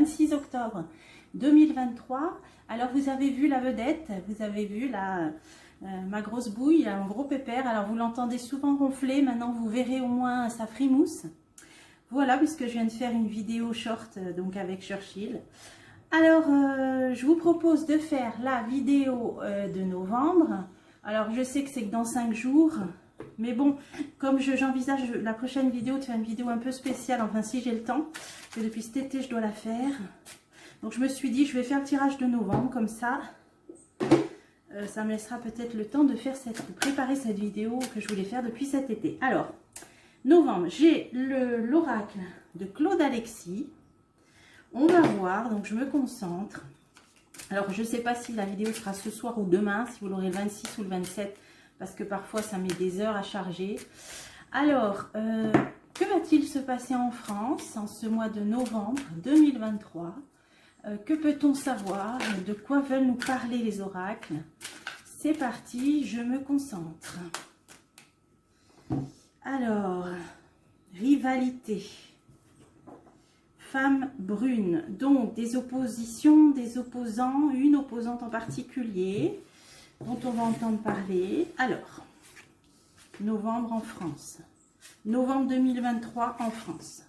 26 octobre 2023. Alors vous avez vu la vedette, vous avez vu ma grosse bouille, un gros pépère. Alors vous l'entendez souvent ronfler, maintenant vous verrez au moins sa frimousse. Voilà, puisque je viens de faire une vidéo short donc avec Churchill. Alors je vous propose de faire la vidéo de novembre. Alors je sais que c'est que dans 5 jours. Mais bon, comme j'envisage la prochaine vidéo de faire une vidéo un peu spéciale, enfin si j'ai le temps, que depuis cet été je dois la faire. Donc je me suis dit, je vais faire le tirage de novembre, comme ça, ça me laissera peut-être le temps de préparer cette vidéo que je voulais faire depuis cet été. Alors, novembre, j'ai l'oracle de Claude Alexis. On va voir, donc je me concentre. Alors je ne sais pas si la vidéo sera ce soir ou demain, si vous l'aurez le 26 ou le 27, parce que parfois ça met des heures à charger. Alors, que va-t-il se passer en France en ce mois de novembre 2023? Que peut-on savoir? De quoi veulent nous parler les oracles? C'est parti, je me concentre. Alors, rivalité. Femme brune, donc des oppositions, des opposants, une opposante en particulier dont on va entendre parler. Alors, novembre en France, novembre 2023 en France.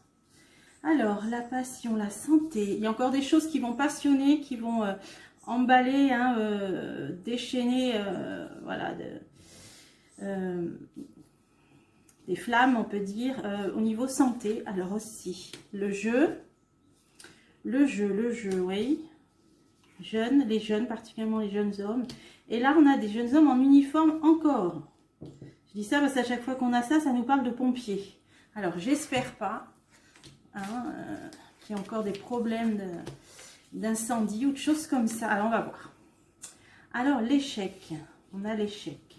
Alors, la passion, la santé, il y a encore des choses qui vont passionner, qui vont emballer, hein, déchaîner, voilà, des flammes, on peut dire, au niveau santé. Alors aussi, le jeu, oui, jeunes, les jeunes, particulièrement les jeunes hommes. Et là, on a des jeunes hommes en uniforme encore. Je dis ça parce qu'à chaque fois qu'on a ça, ça nous parle de pompiers. Alors, j'espère pas hein, qu'il y ait encore des problèmes d'incendie ou de choses comme ça. Alors, on va voir. Alors, l'échec. On a l'échec.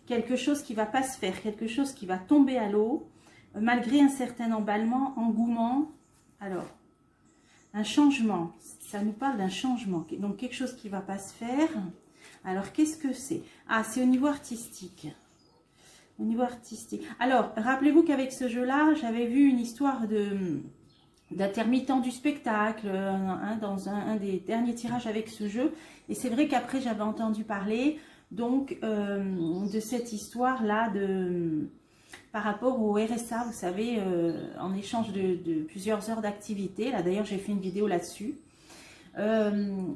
Quelque chose qui ne va pas se faire, quelque chose qui va tomber à l'eau, malgré un certain emballement, engouement. Alors, un changement. Ça nous parle d'un changement. Donc, quelque chose qui ne va pas se faire. Alors, qu'est-ce que c'est? Ah, c'est au niveau artistique. Au niveau artistique. Alors, rappelez-vous qu'avec ce jeu-là, j'avais vu une histoire d'intermittent du spectacle hein, dans un des derniers tirages avec ce jeu. Et c'est vrai qu'après, j'avais entendu parler donc de cette histoire-là par rapport au RSA, vous savez, en échange de plusieurs heures d'activité. Là, d'ailleurs, j'ai fait une vidéo là-dessus.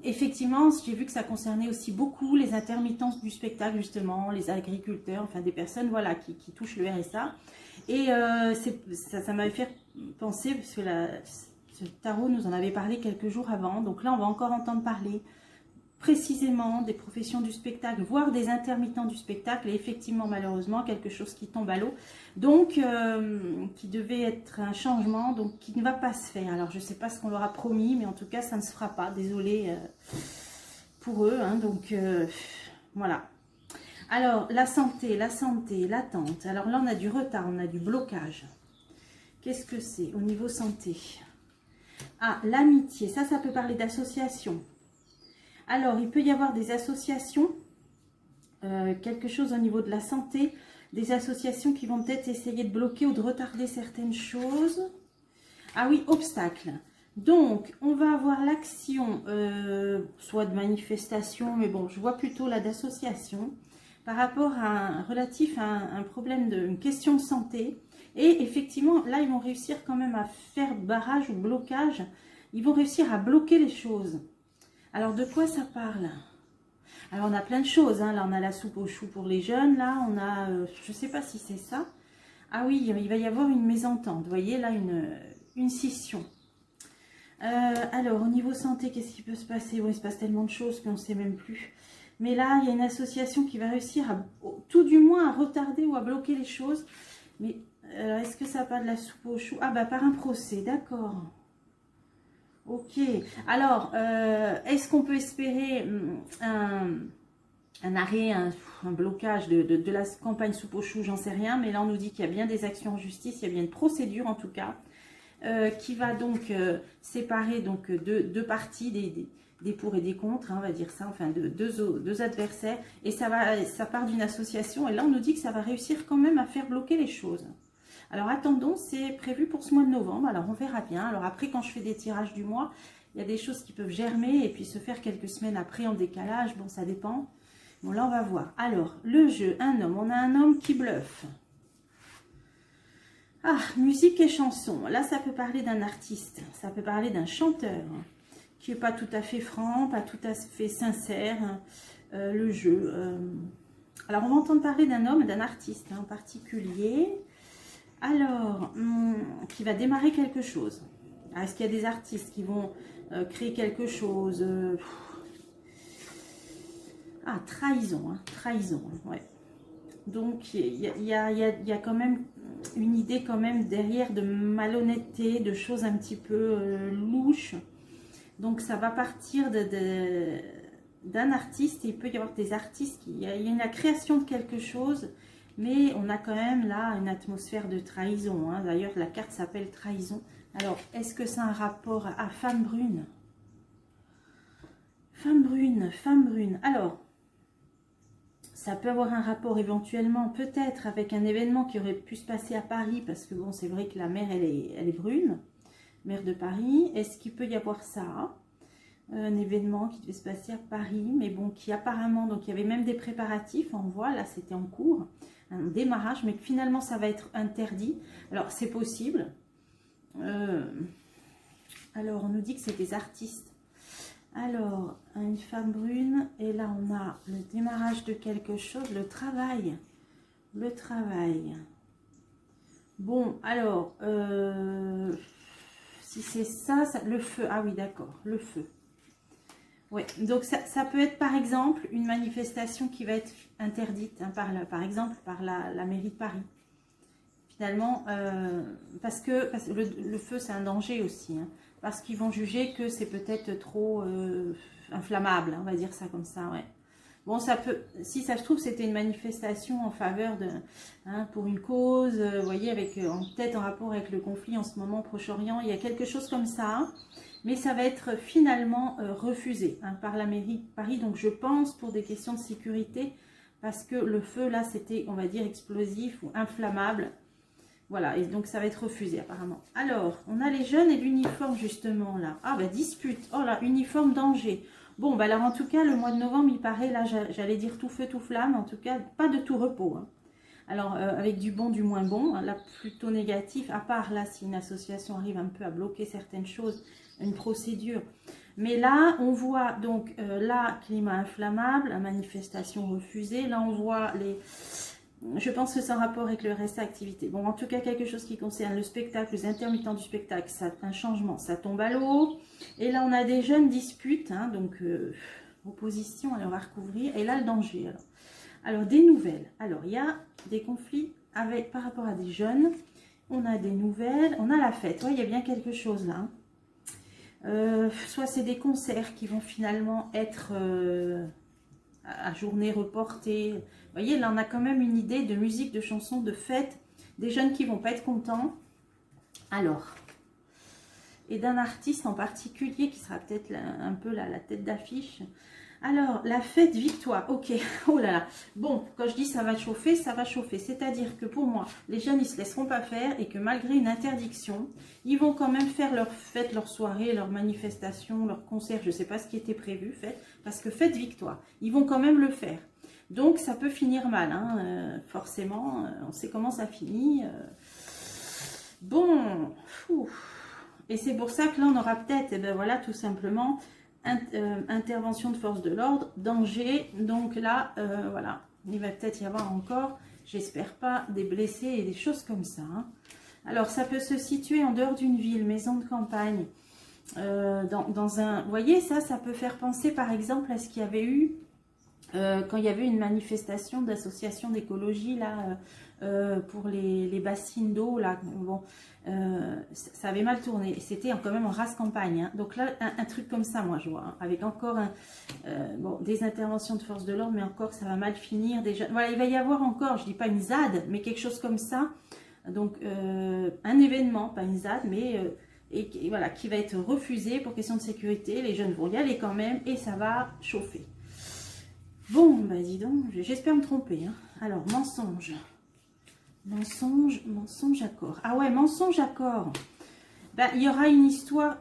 Effectivement, j'ai vu que ça concernait aussi beaucoup les intermittences du spectacle, justement, les agriculteurs, enfin des personnes voilà, qui touchent le RSA. Et ça m'avait fait penser, parce que ce tarot nous en avait parlé quelques jours avant, donc là on va encore entendre parler précisément des professions du spectacle, voire des intermittents du spectacle, et effectivement malheureusement quelque chose qui tombe à l'eau, donc qui devait être un changement, donc qui ne va pas se faire. Alors je ne sais pas ce qu'on leur a promis, mais en tout cas ça ne se fera pas, désolé pour eux, hein, donc voilà. Alors la santé, l'attente, alors là on a du retard, on a du blocage. Qu'est-ce que c'est au niveau santé? Ah, l'amitié, ça peut parler d'association. Alors, il peut y avoir des associations, quelque chose au niveau de la santé, des associations qui vont peut-être essayer de bloquer ou de retarder certaines choses. Ah oui, obstacle. Donc, on va avoir l'action, soit de manifestation, mais bon, je vois plutôt là d'association, par rapport relatif à un problème, une question de santé. Et effectivement, là, ils vont réussir quand même à faire barrage ou blocage. Ils vont réussir à bloquer les choses. Alors, de quoi ça parle? Alors, on a plein de choses. Hein. Là, on a la soupe aux choux pour les jeunes. Là, on a, je ne sais pas si c'est ça. Ah oui, il va y avoir une mésentente. Vous voyez, là, une scission. Alors, au niveau santé, qu'est-ce qui peut se passer? Oui, il se passe tellement de choses qu'on ne sait même plus. Mais là, il y a une association qui va réussir, tout du moins, à retarder ou à bloquer les choses. Mais est-ce que ça parle de la soupe aux choux? Ah, bah, par un procès, d'accord. Ok, alors, est-ce qu'on peut espérer un arrêt, un blocage de la campagne soupe aux choux? J'en sais rien, mais là on nous dit qu'il y a bien des actions en justice, il y a bien une procédure en tout cas, qui va donc séparer donc, deux parties, des pour et des contre, hein, on va dire ça, enfin deux adversaires, et ça part d'une association, et là on nous dit que ça va réussir quand même à faire bloquer les choses. Alors attendons, c'est prévu pour ce mois de novembre, alors on verra bien. Alors après, quand je fais des tirages du mois, Il y a des choses qui peuvent germer et puis se faire quelques semaines après en décalage. Bon, ça dépend. Bon, là, on va voir. Alors, le jeu, un homme. On a un homme qui bluffe. Ah, musique et chanson. Là, ça peut parler d'un artiste. Ça peut parler d'un chanteur qui n'est pas tout à fait franc, pas tout à fait sincère. Le jeu. Alors, on va entendre parler d'un homme, d'un artiste en particulier. Alors, qui va démarrer quelque chose. Est-ce qu'il y a des artistes qui vont créer quelque chose Ah, trahison, hein, trahison, ouais. Donc, il y a quand même une idée quand même derrière de malhonnêteté, de choses un petit peu louches. Donc, ça va partir d'un artiste. Et il peut y avoir des artistes, il y a la création de quelque chose, mais on a quand même là une atmosphère de trahison. Hein. D'ailleurs, la carte s'appelle trahison. Alors, est-ce que c'est un rapport à femme brune? Femme brune, femme brune. Alors, ça peut avoir un rapport éventuellement, peut-être, avec un événement qui aurait pu se passer à Paris, parce que bon, c'est vrai que la mer, elle est brune, mer de Paris. Est-ce qu'il peut y avoir ça? Un événement qui devait se passer à Paris, mais bon, qui apparemment, donc il y avait même des préparatifs, on voit, là, c'était en cours, un démarrage, mais que finalement, ça va être interdit. Alors, c'est possible. Alors, on nous dit que c'est des artistes. Alors, une femme brune, et là, on a le démarrage de quelque chose, le travail. Le travail. Bon, alors, si c'est ça, le feu. Ah oui, d'accord, le feu. Oui, donc ça peut être, par exemple, une manifestation qui va être interdite, hein, par exemple, par la mairie de Paris. Finalement, parce que le feu, c'est un danger aussi, hein, parce qu'ils vont juger que c'est peut-être trop inflammable, hein, on va dire ça comme ça, ouais. Bon, ça peut, si ça se trouve, c'était une manifestation en faveur de, hein, pour une cause, vous voyez, avec peut-être en rapport avec le conflit en ce moment au Proche-Orient, il y a quelque chose comme ça, hein, mais ça va être finalement refusé, hein, par la mairie de Paris, donc je pense pour des questions de sécurité, parce que le feu, là, c'était, on va dire, explosif ou inflammable. Voilà, et donc ça va être refusé apparemment. Alors, on a les jeunes et l'uniforme justement là. Ah bah dispute, oh là, uniforme danger. Bon, bah alors en tout cas, le mois de novembre, il paraît, là j'allais dire tout feu, tout flamme, en tout cas, pas de tout repos. Hein. Alors, avec du bon, du moins bon, hein, là plutôt négatif, à part là, si une association arrive un peu à bloquer certaines choses, une procédure. Mais là, on voit donc, là, climat inflammable, la manifestation refusée. Là, on voit les... Je pense que c'est en rapport avec le reste d'activité. Bon, en tout cas, quelque chose qui concerne le spectacle, les intermittents du spectacle, ça, un changement, ça tombe à l'eau. Et là, on a des jeunes disputes, hein, donc opposition, allez, on va recouvrir. Et là, le danger. Alors des nouvelles. Alors, il y a des conflits avec, par rapport à des jeunes. On a des nouvelles. On a la fête. Ouais, il y a bien quelque chose là. Soit c'est des concerts qui vont finalement être... à journée reportée. Vous voyez, là, on a quand même une idée de musique, de chansons, de fête, des jeunes qui vont pas être contents. Alors, et d'un artiste en particulier qui sera peut-être un peu la tête d'affiche. Alors, la fête victoire, ok, oh là là. Bon, quand je dis ça va chauffer, ça va chauffer. C'est-à-dire que pour moi, les jeunes, ils se laisseront pas faire et que malgré une interdiction, ils vont quand même faire leur fête, leur soirée, leur manifestation, leur concert, je ne sais pas ce qui était prévu, fête, parce que fête victoire, ils vont quand même le faire. Donc, ça peut finir mal, hein, forcément, on sait comment ça finit. Bon, et c'est pour ça que là, on aura peut-être, et ben voilà, tout simplement... intervention de force de l'ordre, danger, donc là, voilà, il va peut-être y avoir encore, j'espère pas, des blessés et des choses comme ça. Hein. Alors, ça peut se situer en dehors d'une ville, maison de campagne, dans un... Vous voyez, ça peut faire penser, par exemple, à ce qu'il y avait eu, quand il y avait une manifestation d'association d'écologie, là, pour les bassines d'eau, là, bon... ça avait mal tourné, c'était quand même en race campagne, hein. Donc là un truc comme ça moi je vois, hein, avec encore bon, des interventions de force de l'ordre, mais encore ça va mal finir déjà. Voilà, il va y avoir encore, je dis pas une ZAD, mais quelque chose comme ça, donc un événement, pas une ZAD, mais et voilà, qui va être refusé pour question de sécurité. Les jeunes vont y aller quand même et ça va chauffer. Bon, bah dis donc, j'espère me tromper, hein. Alors, mensonge. Mensonge, accord. Ah ouais, mensonge, accord. Ben, il y aura une histoire,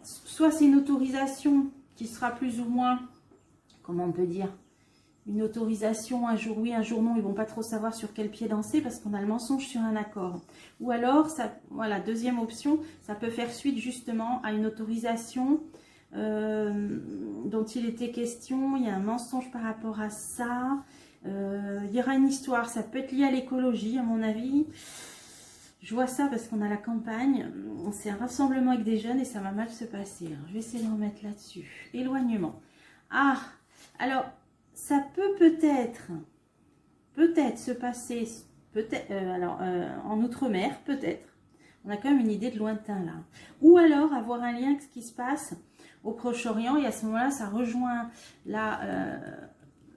soit c'est une autorisation qui sera plus ou moins, comment on peut dire, une autorisation, un jour oui, un jour non, ils vont pas trop savoir sur quel pied danser parce qu'on a le mensonge sur un accord. Ou alors, ça, voilà, deuxième option, ça peut faire suite justement à une autorisation dont il était question, il y a un mensonge par rapport à ça, il y aura une histoire, ça peut être lié à l'écologie à mon avis. Je vois ça parce qu'on a la campagne, c'est un rassemblement avec des jeunes et ça va mal se passer. Alors, je vais essayer de remettre là-dessus. Éloignement. Ah, alors, ça peut peut-être se passer, peut-être, en Outre-mer, peut-être. On a quand même une idée de lointain là. Ou alors avoir un lien avec ce qui se passe au Proche-Orient et à ce moment-là, ça rejoint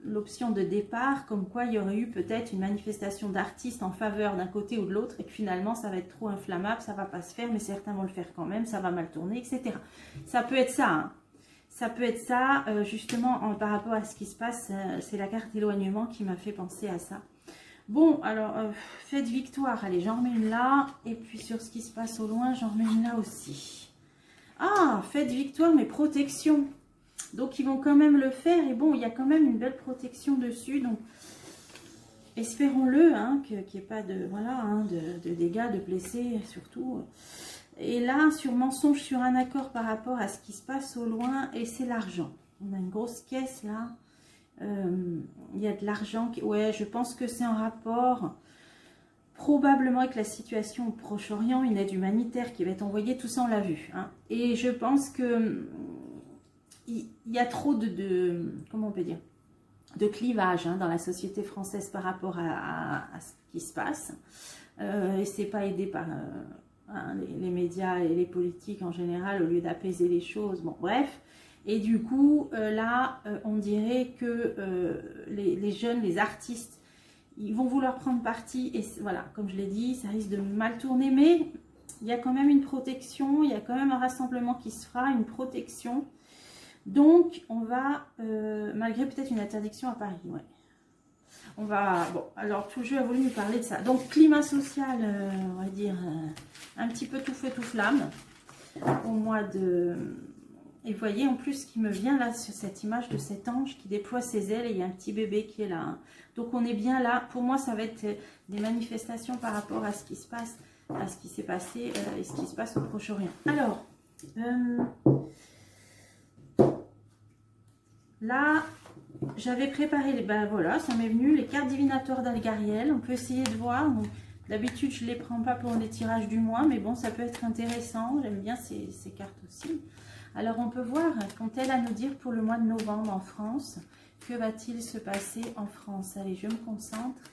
l'option de départ, comme quoi il y aurait eu peut-être une manifestation d'artistes en faveur d'un côté ou de l'autre et que finalement ça va être trop inflammable, ça va pas se faire, mais certains vont le faire quand même, ça va mal tourner, etc. Ça peut être ça, hein. Ça peut être ça, justement, par rapport à ce qui se passe, c'est la carte éloignement qui m'a fait penser à ça. Bon, alors, fête victoire, allez, j'en remets une là, et puis sur ce qui se passe au loin, j'en remets une là aussi. Ah, fête victoire, mais protection. Donc, ils vont quand même le faire, et bon, il y a quand même une belle protection dessus, donc, espérons-le, hein, qu'il n'y ait pas de, voilà, hein, de dégâts, de blessés, surtout. Et là, sur mensonge, sur un accord par rapport à ce qui se passe au loin, et c'est l'argent. On a une grosse caisse là. Il y a de l'argent. Ouais, je pense que c'est en rapport probablement avec la situation au Proche-Orient, une aide humanitaire qui va être envoyée. Tout ça, on l'a vu. Hein. Et je pense que il y a trop comment on peut dire, de clivage hein, dans la société française par rapport à ce qui se passe. Et c'est pas aidé par... les médias et les politiques en général, au lieu d'apaiser les choses, bon bref, et du coup là on dirait que les jeunes, les artistes, ils vont vouloir prendre parti, et voilà, comme je l'ai dit, ça risque de mal tourner, mais il y a quand même une protection, il y a quand même un rassemblement qui se fera, une protection, donc on va, malgré peut-être une interdiction à Paris, ouais. On va, bon, alors tout le jeu a voulu nous parler de ça. Donc climat social, on va dire, un petit peu tout feu, tout flamme, au mois de... Et vous voyez en plus ce qui me vient là sur cette image de cet ange qui déploie ses ailes et il y a un petit bébé qui est là. Hein. Donc on est bien là. Pour moi, ça va être des manifestations par rapport à ce qui se passe, à ce qui s'est passé et ce qui se passe au Proche-Orient. Alors, là... J'avais préparé, ben voilà, ça m'est venu, les cartes divinatoires d'Algariel. On peut essayer de voir. D'habitude, je ne les prends pas pour les tirages du mois, mais bon, ça peut être intéressant. J'aime bien ces cartes aussi. Alors, on peut voir, qu'ont-elles à nous dire pour le mois de novembre en France? Que va-t-il se passer en France? Allez, je me concentre.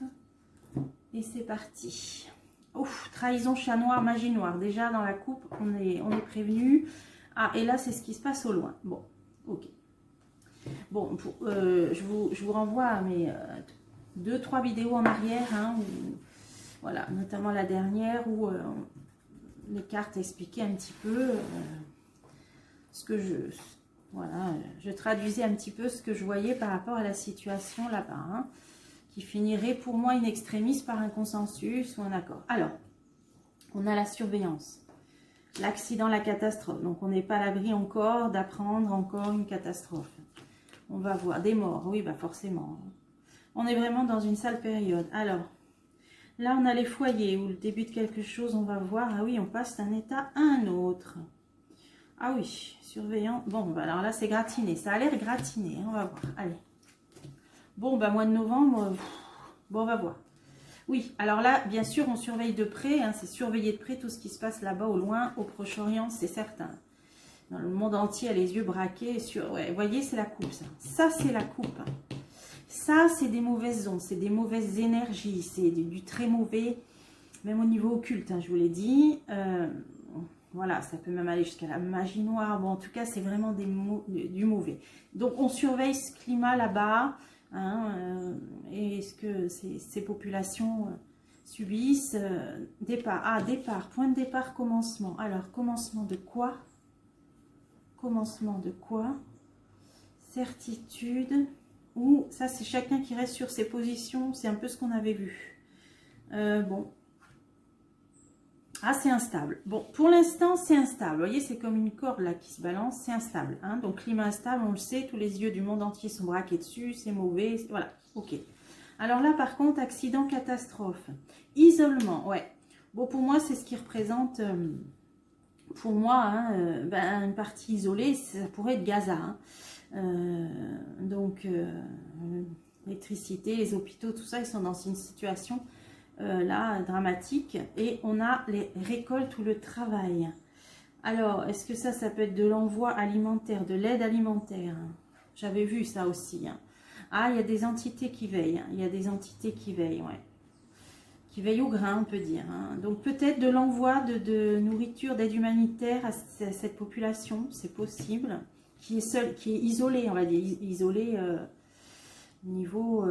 Et c'est parti. Ouf, trahison, chat noir, magie noire. Déjà, dans la coupe, on est prévenu. Ah, et là, c'est ce qui se passe au loin. Bon, ok. Bon, je vous renvoie à mes 2-3 vidéos en arrière, hein, où, voilà, notamment la dernière où les cartes expliquaient un petit peu ce que voilà, je traduisais un petit peu ce que je voyais par rapport à la situation là-bas, hein, qui finirait pour moi in extremis par un consensus ou un accord. Alors, on a la surveillance, l'accident, la catastrophe, donc on n'est pas à l'abri encore d'apprendre encore une catastrophe. On va voir des morts, oui, bah forcément. On est vraiment dans une sale période. Alors, là, on a les foyers ou le début de quelque chose, on va voir. Ah oui, on passe d'un état à un autre. Ah oui, surveillant. Bon, bah alors là, c'est gratiné. Ça a l'air gratiné, on va voir. Allez. Bon, bah mois de novembre, bon, on va voir. Oui, alors là, bien sûr, on surveille de près. Hein, c'est surveiller de près tout ce qui se passe là-bas au loin, au Proche-Orient, c'est certain. Dans le monde entier, a les yeux braqués sur... Ouais, vous voyez, c'est la coupe, ça. Ça, c'est la coupe. Ça, c'est des mauvaises ondes, c'est des mauvaises énergies, c'est du très mauvais, même au niveau occulte, hein, je vous l'ai dit. Voilà, ça peut même aller jusqu'à la magie noire. Bon, en tout cas, c'est vraiment du mauvais. Donc, on surveille ce climat là-bas, hein, et ce que ces populations subissent. Départ. Ah, départ. Point de départ, commencement. Alors, commencement de quoi? Commencement de quoi? Certitude. Ou ça, c'est chacun qui reste sur ses positions. C'est un peu ce qu'on avait vu. Bon. Ah, c'est instable. Bon, pour l'instant, c'est instable. Vous voyez, c'est comme une corde là qui se balance, c'est instable. Hein. Donc, climat instable, on le sait, tous les yeux du monde entier sont braqués dessus, c'est mauvais. Voilà, ok. Alors là, par contre, accident, catastrophe. Isolement, ouais. Bon, pour moi, c'est ce qui représente, pour moi, hein, ben, une partie isolée, ça pourrait être Gaza. Hein. Donc, l'électricité, les hôpitaux, tout ça, ils sont dans une situation... là, dramatique, et on a les récoltes ou le travail. Alors, est-ce que ça peut être de l'envoi alimentaire, de l'aide alimentaire? J'avais vu ça aussi. Hein. Ah, il y a des entités qui veillent. Hein. Il y a des entités qui veillent, ouais. Qui veillent au grain, on peut dire. Hein. Donc, peut-être de l'envoi de nourriture, d'aide humanitaire à cette population, c'est possible. Qui est seule, qui est isolée, on va dire, isolée niveau...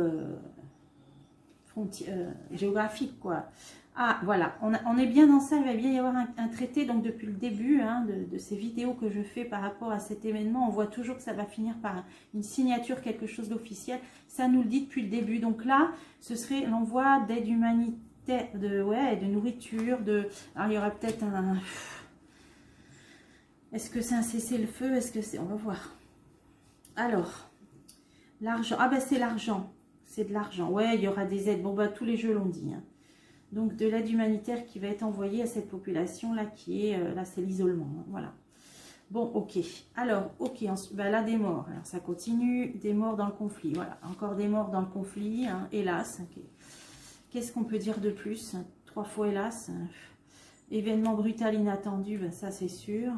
géographique, quoi. Ah, voilà, on est bien dans ça, il va bien y avoir un traité, donc depuis le début hein, de ces vidéos que je fais par rapport à cet événement, on voit toujours que ça va finir par une signature, quelque chose d'officiel, ça nous le dit depuis le début, donc là, ce serait l'envoi d'aide humanitaire, de nourriture, alors il y aura peut-être un... Est-ce que c'est un cessez-le-feu? Est-ce que c'est... On va voir. Alors, l'argent, ah ben c'est l'argent. C'est de l'argent. Ouais, il y aura des aides. Bon, bah, tous les jeux l'ont dit. Hein. Donc, de l'aide humanitaire qui va être envoyée à cette population-là, qui est... là, c'est l'isolement. Hein, voilà. Bon, ok. Alors, ok. Ensuite, bah, là, des morts. Alors, ça continue. Des morts dans le conflit. Voilà. Encore des morts dans le conflit. Hein, hélas. Okay. Qu'est-ce qu'on peut dire de plus? 3 fois hélas. Événement brutal, inattendu. Ben, ça, c'est sûr.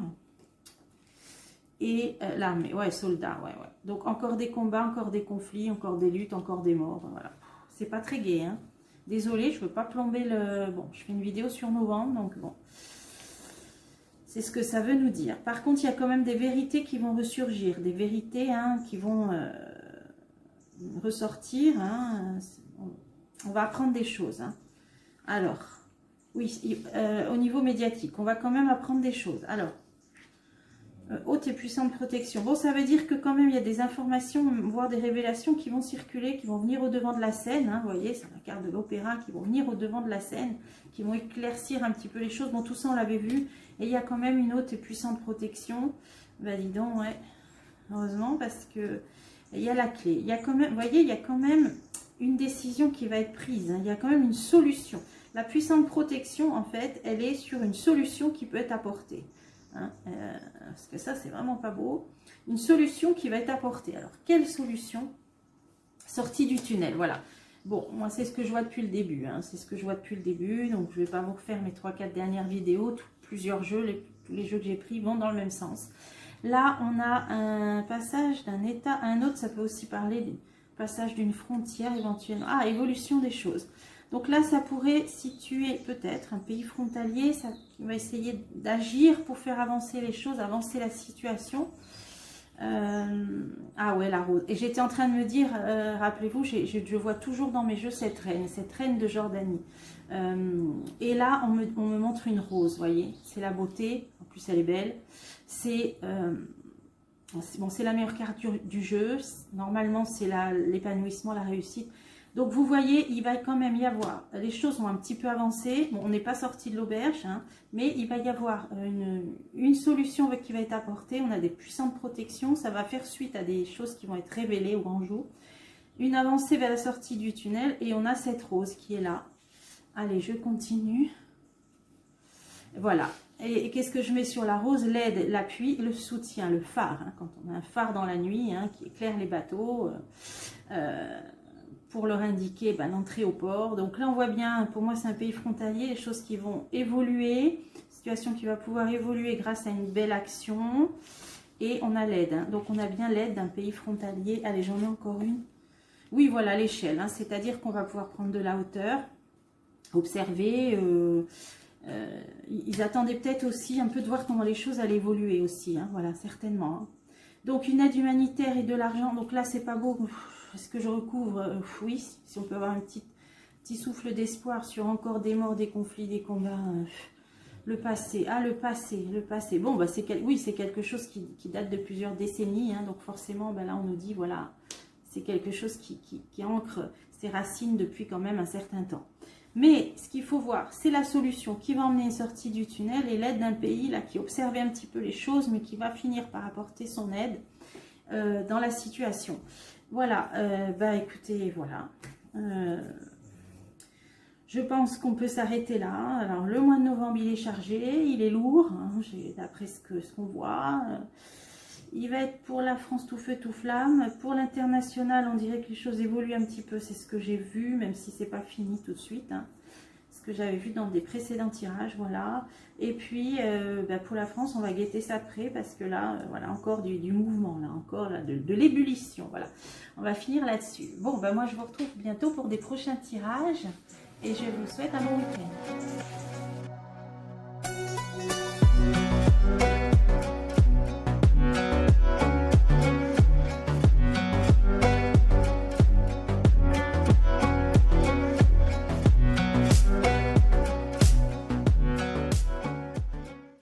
Et l'armée, ouais, soldats, ouais. Donc, encore des combats, encore des conflits, encore des luttes, encore des morts, voilà. C'est pas très gai, hein. Désolée, je veux pas plomber le... Bon, je fais une vidéo sur novembre, donc bon. C'est ce que ça veut nous dire. Par contre, il y a quand même des vérités qui vont ressurgir, des vérités hein, qui vont ressortir. Hein. On va apprendre des choses. Hein. Alors, oui, au niveau médiatique, on va quand même apprendre des choses. Alors, haute et puissante protection. Bon, ça veut dire que quand même, il y a des informations, voire des révélations qui vont circuler, qui vont venir au-devant de la scène. Hein, vous voyez, c'est la carte de l'opéra, qui vont venir au-devant de la scène, qui vont éclaircir un petit peu les choses. Bon, tout ça, on l'avait vu. Et il y a quand même une haute et puissante protection. Ben, dis donc, ouais. Heureusement, parce que il y a la clé. Il y a quand même, vous voyez, il y a quand même une décision qui va être prise. Hein, il y a quand même une solution. La puissante protection, en fait, elle est sur une solution qui peut être apportée. Hein, parce que ça, c'est vraiment pas beau. Une solution qui va être apportée. Alors, quelle solution? Sortie du tunnel, voilà. Bon, moi, c'est ce que je vois depuis le début. Hein, c'est ce que je vois depuis le début. Donc, je ne vais pas vous refaire mes 3-4 dernières vidéos. Plusieurs jeux, tous les jeux que j'ai pris vont dans le même sens. Là, on a un passage d'un état à un autre. Ça peut aussi parler du passage d'une frontière éventuellement. Ah, évolution des choses. Donc là, ça pourrait situer peut-être un pays frontalier, ça va essayer d'agir pour faire avancer les choses, avancer la situation. Ah ouais, la rose. Et j'étais en train de me dire, rappelez-vous, je vois toujours dans mes jeux cette reine de Jordanie. Et là, on me montre une rose, vous voyez. C'est la beauté, en plus elle est belle. C'est bon, c'est la meilleure carte du jeu. Normalement, c'est l'épanouissement, la réussite. Donc, vous voyez, il va quand même y avoir, les choses ont un petit peu avancé. Bon, on n'est pas sorti de l'auberge, hein, mais il va y avoir une solution qui va être apportée. On a des puissantes protections. Ça va faire suite à des choses qui vont être révélées au grand jour. Une avancée vers la sortie du tunnel. Et on a cette rose qui est là. Allez, je continue. Voilà. Et qu'est-ce que je mets sur la rose? L'aide, l'appui, le soutien, le phare. Hein, quand on a un phare dans la nuit hein, qui éclaire les bateaux. Pour leur indiquer l'entrée au port. Donc là, on voit bien, pour moi, c'est un pays frontalier, les choses qui vont évoluer, situation qui va pouvoir évoluer grâce à une belle action. Et on a l'aide. Hein. Donc, on a bien l'aide d'un pays frontalier. Allez, j'en ai encore une. Oui, voilà, l'échelle. Hein. C'est-à-dire qu'on va pouvoir prendre de la hauteur, observer. Ils attendaient peut-être aussi un peu de voir comment les choses allaient évoluer aussi. Hein. Voilà, certainement. Hein. Donc, une aide humanitaire et de l'argent. Donc là, c'est pas beau. Est-ce que je recouvre? Oui, si on peut avoir un petit souffle d'espoir sur encore des morts, des conflits, des combats. Le passé. Ah, le passé. Bon, bah, oui, c'est quelque chose qui date de plusieurs décennies. Hein, donc forcément, là, on nous dit, voilà, c'est quelque chose qui ancre ses racines depuis quand même un certain temps. Mais ce qu'il faut voir, c'est la solution qui va emmener une sortie du tunnel et l'aide d'un pays là qui observait un petit peu les choses, mais qui va finir par apporter son aide dans la situation. Voilà, bah écoutez, voilà. Je pense qu'on peut s'arrêter là. Alors, le mois de novembre, il est chargé, il est lourd, hein, d'après ce qu'on voit. Il va être pour la France tout feu, tout flamme. Pour l'international, on dirait que les choses évoluent un petit peu. C'est ce que j'ai vu, même si c'est pas fini tout de suite. Hein. Ce que j'avais vu dans des précédents tirages, voilà. Et puis, bah, pour la France, on va guetter ça de près parce que là, voilà, encore du mouvement, là, encore là, de l'ébullition, voilà. On va finir là-dessus. Bon, ben moi, je vous retrouve bientôt pour des prochains tirages et je vous souhaite un bon week-end.